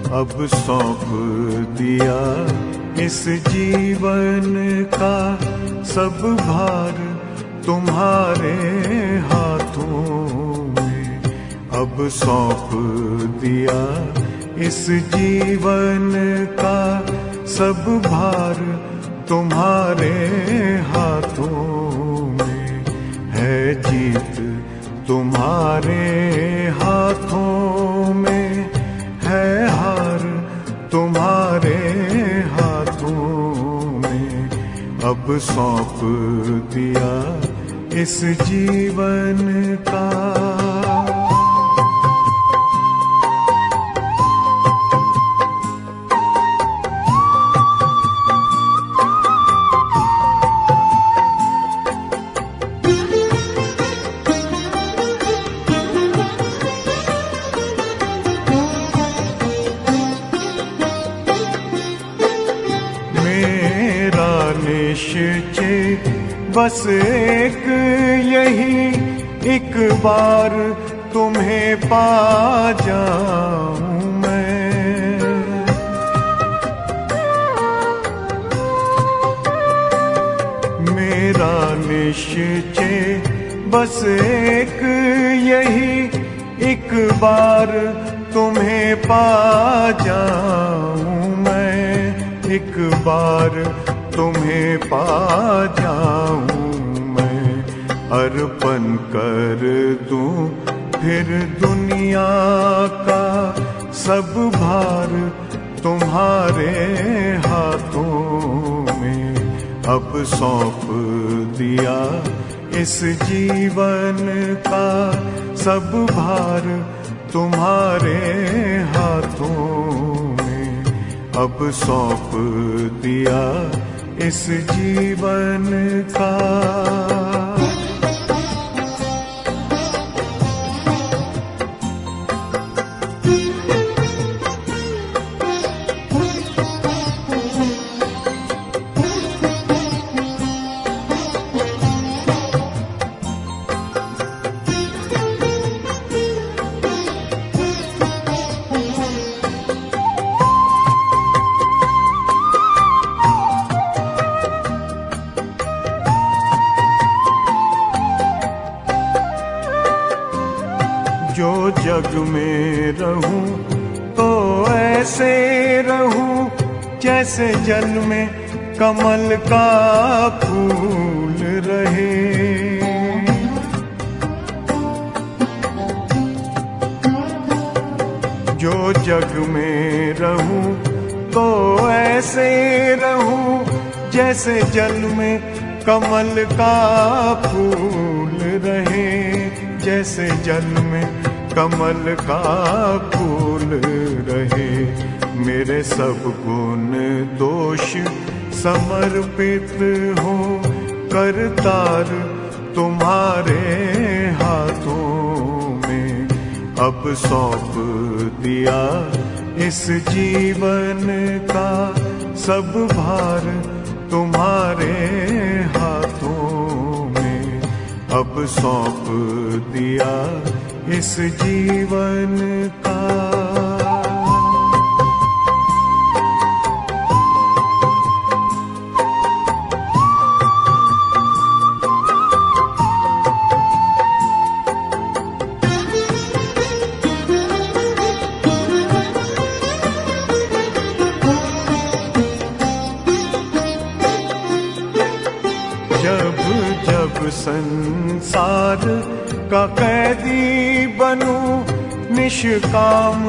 अब सौंप दिया इस जीवन का सब भार तुम्हारे हाथों में। अब सौंप दिया इस जीवन का सब भार तुम्हारे हाथों में। है जीत तुम्हारे हाथों में, है हार तुम्हारे हाथों में। अब सौंप दिया इस जीवन का। निश्चय बस एक यही, एक बार तुम्हें पा जाऊं मैं। मेरा निश्चय बस एक यही, एक बार तुम्हें पा जाऊं मैं। एक बार तुम्हें पा जाऊं मैं। अर्पण कर दूं फिर दुनिया का सब भार तुम्हारे हाथों में। अब सौंप दिया इस जीवन का सब भार तुम्हारे हाथों में। अब सौंप दिया इस जीवन का। जो जग में रहूं तो ऐसे रहूं जैसे जल में कमल का फूल रहे। जो जग में रहूं तो ऐसे रहूं जैसे जल में कमल का फूल रहे। जैसे जल में कमल का फूल रहे। मेरे सब गुण दोष समर्पित हो करतार तुम्हारे हाथों में। अब सौंप दिया इस जीवन का सब भार तुम्हारे हाथों में। अब सौंप दिया इस जीवन का। जब जब संसार का कैदी बनूं, निष्काम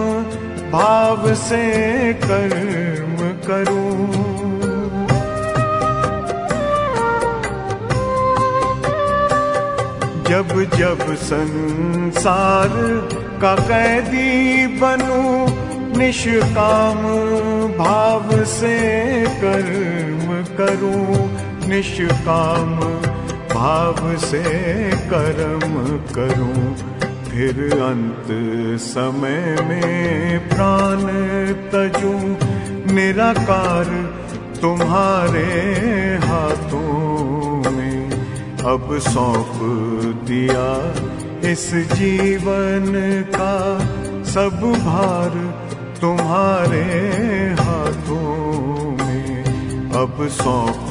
भाव से कर्म करूं। जब जब संसार का कैदी बनूं, निष्काम भाव से कर्म करूं। निष्काम भाव से कर्म करूं। फिर अंत समय में प्राण तजूं, निराकार तुम्हारे हाथों में। अब सौंप दिया इस जीवन का सब भार तुम्हारे हाथों में अब सौंप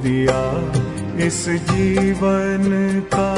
दिया इस जीवन का।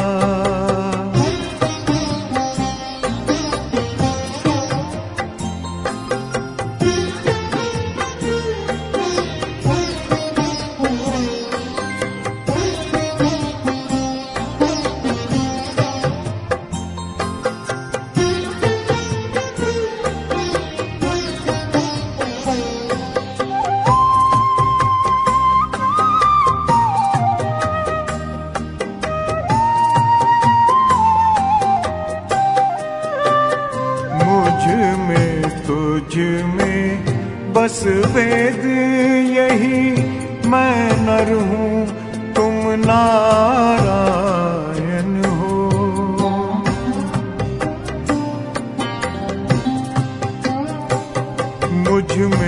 तुझ में बस वेद यही, मैं नर हूँ तुम नारायण हो। मुझ में